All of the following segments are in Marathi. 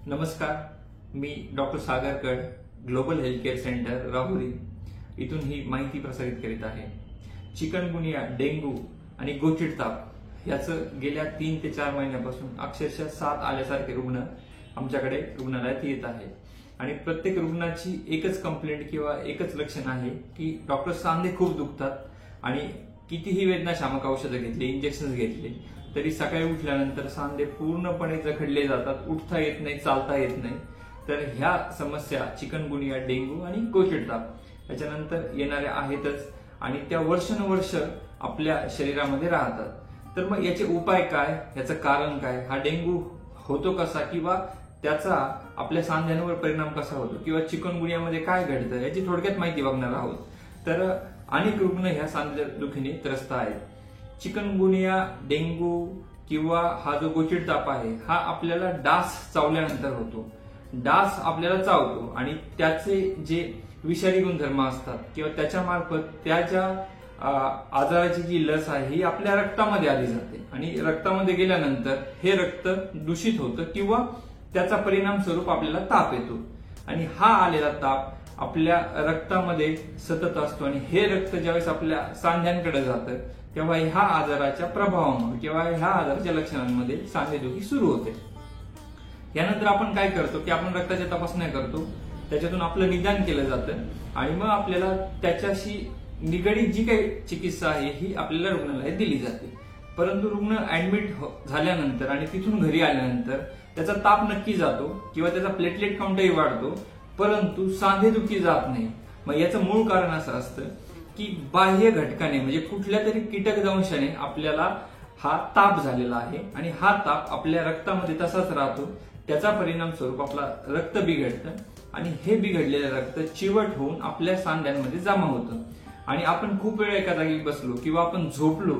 नमस्कार, मी डॉक्टर सागर कड, global health care centre Rahuri इथून ही माहिती प्रसारित करीत आहे। चिकनगुनिया, डेंग्यू आणि गोचिड ताप याचं गेल्या 3 ते 4 महिन्यापासून अक्षरशः 7 आल्यासारखे रुग्ण आमच्याकडे रुग्णालयात येत आहे आणि प्रत्येक रुग्णाची एकच कंप्लेंट किंवा एकच लक्षण आहे की डॉक्टर सांधे खूप दुखतात आणि कितीही वेदनाशामक औषधं घेतली, इंजेक्शन्स घेतले तरी सकाळी उठल्यानंतर सांधे पूर्णपणे जखडले जातात, उठता येत नाही, चालता येत नाही। तर ह्या समस्या चिकनगुनिया, डेंग्यू आणि गोचिड ताप याच्यानंतर येणाऱ्या आहेतच आणि त्या वर्षानुवर्ष आपल्या शरीरामध्ये राहतात। तर मग याचे उपाय काय, याचं कारण काय, हा डेंग्यू होतो कसा किंवा त्याचा आपल्या सांध्यांवर परिणाम कसा होतो किंवा चिकनगुनियामध्ये काय घडतं याची थोडक्यात माहिती बघणार आहोत। तर अनेक रुग्ण ह्या सांध्या दुखीने त्रस्त आहेत। चिकनगुनिया, डेंग्यू किंवा हा जो गोचिड ताप आहे हा आपल्याला डास चावल्यानंतर होतो। डास आपल्याला चावतो आणि त्याचे जे विषारी गुणधर्म असतात किंवा त्याच्या मार्फत त्याच्या आजाराची जी लस आहे ही आपल्या रक्तामध्ये आली जाते आणि रक्तामध्ये गेल्यानंतर हे रक्त दूषित होतं किंवा त्याचा परिणाम स्वरूप आपल्याला ताप येतो आणि हा आलेला ताप आपल्या रक्तामध्ये सतत असतो आणि हे रक्त ज्यावेळेस आपल्या सांध्यांकडे जातं तेव्हा ह्या आजाराच्या प्रभावामुळे किंवा ह्या आजाराच्या लक्षणांमध्ये सांधेदुखी सुरू होते। यानंतर आपण काय करतो की आपण रक्ताच्या तपासण्या करतो, त्याच्यातून आपलं निदान केलं जातं आणि मग आपल्याला त्याच्याशी निगडीत जी काही चिकित्सा आहे ही आपल्याला रुग्णालयात दिली जाते। परंतु रुग्ण ऍडमिट झाल्यानंतर आणि तिथून घरी आल्यानंतर त्याचा ताप नक्की जातो किंवा त्याचा प्लेटलेट काउंटही वाढतो, परंतु सांधेदुखी जात नाही। मग याचं मूळ कारण असं असतं की बाह्य घटकाने म्हणजे कुठल्या तरी कीटक दंशाने आपल्याला हा ताप झालेला आहे आणि हा ताप आपल्या रक्तामध्ये तसाच राहतो। त्याचा परिणाम स्वरूप आपला रक्त बिघडतं आणि हे बिघडलेलं रक्त चिवट होऊन आपल्या सांध्यांमध्ये जमा होतं आणि आपण खूप वेळ एका जागी बसलो किंवा आपण झोपलो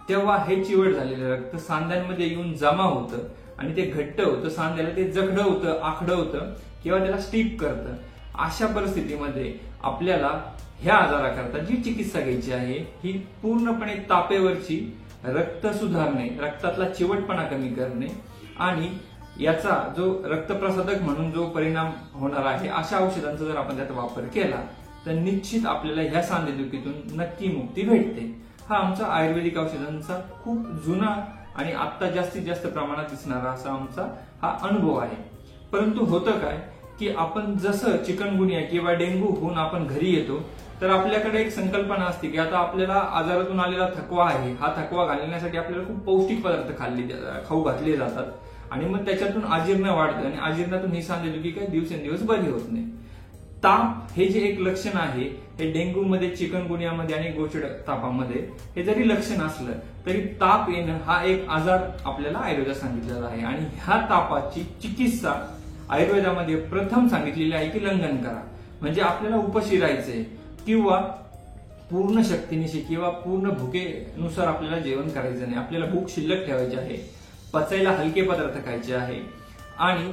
तेव्हा हे चिवट झालेलं रक्त सांध्यांमध्ये येऊन जमा होतं आणि ते घट्ट होतं, सांध्याला ते जखडवतं, आखडवतं किंवा त्याला स्टिप करतं। अशा परिस्थितीमध्ये आपल्याला ह्या आजाराकरता जी चिकित्सा घ्यायची आहे ही पूर्णपणे तापेवरची रक्त सुधारणे, रक्तातला चिवटपणा कमी करणे आणि याचा जो रक्तप्रसादक म्हणून जो परिणाम होणार आहे अशा औषधांचा जर आपण त्याचा वापर केला तर निश्चित आपल्याला ह्या सांधेदुखीतून नक्की मुक्ती भेटते। हा आमचा आयुर्वेदिक औषधांचा खूप जुना आणि आता जास्तीत जास्त प्रमाणात दिसणारा असा आमचा हा अनुभव आहे। परंतु होतं काय की आपण जसं चिकनगुनिया किंवा डेंग्यू होऊन आपण घरी येतो तर आपल्याकडे एक संकल्पना असते की आता आपल्याला आजारातून आलेला थकवा आहे, हा थकवा घालण्यासाठी आपल्याला खूप पौष्टिक पदार्थ खाऊ घातले जातात आणि मग त्याच्यातून अजीर्ण वाढतं आणि अजीर्णातून ही सांधेदुखी काही दिवसेंदिवस बरी होत नाही। ताप हे जे एक लक्षण आहे हे डेंग्यू मध्ये, चिकनगुनियामध्ये आणि गोचिड तापामध्ये हे जरी लक्षण असलं तरी ताप येणं हा एक आजार आपल्याला आयुर्वेदात सांगितलेला आहे आणि ह्या तापाची चिकित्सा आयुर्वेदामध्ये प्रथम सांगितलेली आहे की लंघन करा, म्हणजे आपल्याला उपाशी राहायचंय किंवा पूर्ण शक्तीनिशी किंवा पूर्ण भुकेनुसार आपल्याला जेवण करायचं नाही, आपल्याला भूक शिल्लक ठेवायची आहे, पचायला हलके पदार्थ खायचे आहे आणि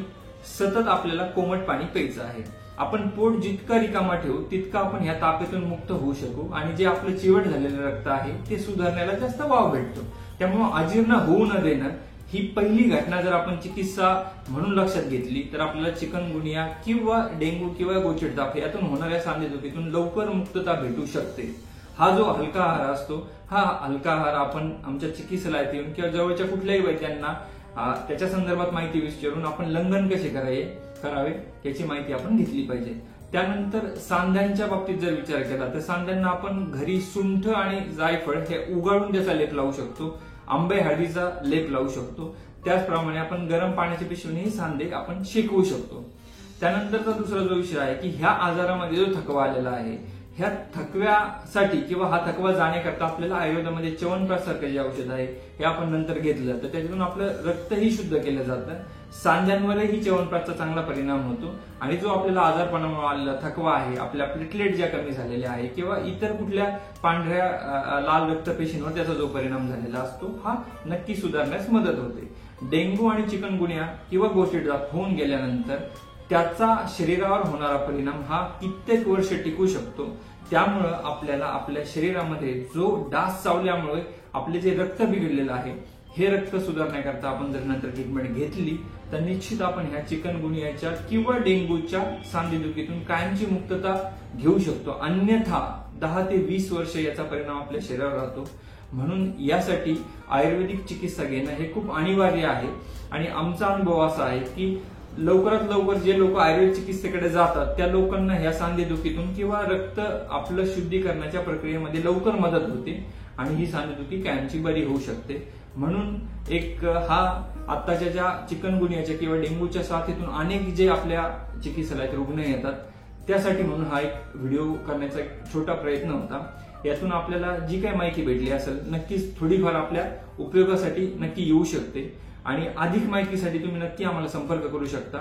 सतत आपल्याला कोमट पाणी प्यायचं आहे। आपण पोट जितकं रिकामा ठेवू तितकं आपण ह्या तापेतून मुक्त होऊ शकू आणि जे आपलं चिवट झालेलं रक्त आहे ते सुधारण्याला जास्त वाव भेटतो। त्यामुळे अजीर्ण होऊ न देणं ही पहिली घटना जर आपण चिकित्सा म्हणून लक्षात घेतली तर आपल्याला चिकनगुनिया किंवा डेंग्यू किंवा गोचिड ताप यातून होणाऱ्या सांधेदुखीतून लवकर मुक्तता भेटू शकते। हा जो हलका आहार असतो हा हलका आहार आपण आमच्या चिकित्सालयात येऊन किंवा जवळच्या कुठल्याही वैद्यांना त्याच्या संदर्भात माहिती विचारून आपण लंघन कसे करावे याची माहिती आपण घेतली पाहिजे। त्यानंतर सांध्यांच्या बाबतीत जर विचार केला तर सांध्यांना आपण घरी सुंठ आणि जायफळ हे उगाळून त्याचा लेप लावू शकतो, आंबे हळदीचा लेप लावू शकतो, त्याचप्रमाणे आपण गरम पाण्याच्या पिशवीने सांधे आपण शेकवू शकतो। त्यानंतरचा दुसरा जो विषय आहे की ह्या आजारामध्ये जो थकवा आलेला आहे ह्या थकव्यासाठी किंवा हा थकवा जाण्याकरता आपल्याला आयुर्वेदामध्ये च्यवनप्राश सारखं जे औषध आहे हे आपण नंतर घेतलं तर त्याच्यातून आपलं रक्तही शुद्ध केलं जातं, सांध्यांवरही च्यवनप्राशचा चांगला परिणाम होतो आणि जो आपल्याला आजारपणामुळे आलेला थकवा आहे, आपल्या प्लेटलेट ज्या कमी झालेल्या आहे किंवा इतर कुठल्या पांढऱ्या लाल रक्तपेशींवर त्याचा जो परिणाम झालेला असतो हा नक्की सुधारण्यास मदत होते। डेंग्यू आणि चिकनगुनिया किंवा गोचिड ताप होऊन गेल्यानंतर त्याचा शरीरावर होणारा परिणाम हा कित्येक वर्ष टिकू शकतो। त्यामुळं आपल्याला आपल्या शरीरामध्ये जो डास चावल्यामुळे आपले जे रक्त बिघडलेलं आहे हे रक्त सुधारण्याकरता आपण जर नंतर ट्रीटमेंट घेतली तर निश्चित आपण ह्या चिकनगुनियाच्या किंवा डेंग्यूच्या सांधेदुखीतून कायमची मुक्तता घेऊ शकतो. अन्यथा 10 ते 20 वर्ष याचा परिणाम आपल्या शरीरावर राहतो. म्हणून यासाठी आयुर्वेदिक चिकित्सा घेणं हे खूप अनिवार्य आहे. आणि आमचा अनुभव असा आहे की लवकरात लवकर जे लोक आयुर्वेद चिकित्सेकडे जातात त्या लोकांना ह्या सांधेदुखीतून किंवा रक्त आपलं शुद्धीकरणाच्या प्रक्रियेमध्ये लवकर मदत होते आणि ही सांधेदुखी कायमची बरी होऊ शकते. म्हणून एक हा आत्ताच्या ज्या चिकनगुनियाच्या किंवा डेंग्यूच्या साथीतून अनेक जे आपल्या चिकित्सालयात रुग्ण येतात त्यासाठी म्हणून हा एक व्हिडिओ करण्याचा एक छोटा प्रयत्न होता. यातून आपल्याला जी काही माहिती भेटली असेल नक्कीच थोडीफार आपल्या उपयोगासाठी नक्की येऊ शकते. आणि अधिक माहितीसाठी तुम्ही नक्की आम्हाला संपर्क करू शकता.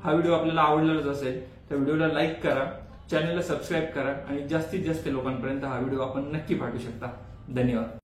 हा व्हिडिओ आपल्याला आवडलाच असेल तर व्हिडिओला लाईक करा, चॅनलला सबस्क्राईब करा आणि जास्तीत जास्त लोकांपर्यंत हा व्हिडिओ आपण नक्की पाठवू शकता. धन्यवाद.